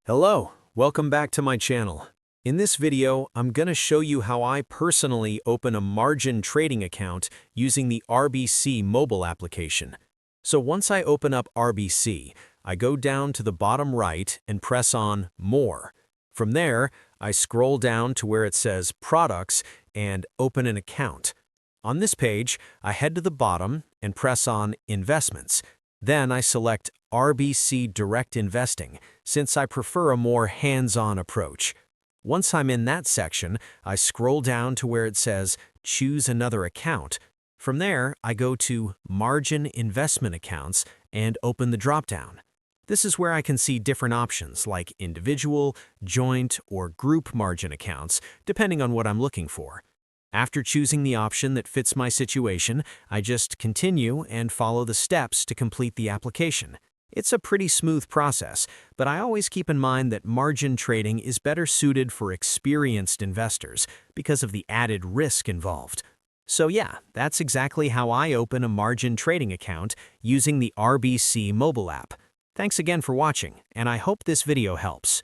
Hello, welcome back to my channel. In this video, I'm going to show you how I personally open a margin trading account using the RBC mobile application. So once I open up RBC, I go down to the bottom right and press on More. From there, I scroll down to where it says Products and Open an Account. On this page, I head to the bottom and press on Investments. Then I select RBC Direct Investing, since I prefer a more hands-on approach. Once I'm in that section, I scroll down to where it says Choose Another Account. From there, I go to Margin Investment Accounts and open the drop-down. This is where I can see different options like individual, joint, or group margin accounts, depending on what I'm looking for. After choosing the option that fits my situation, I just continue and follow the steps to complete the application. It's a pretty smooth process, but I always keep in mind that margin trading is better suited for experienced investors because of the added risk involved. So yeah, that's exactly how I open a margin trading account using the RBC mobile app. Thanks again for watching, and I hope this video helps.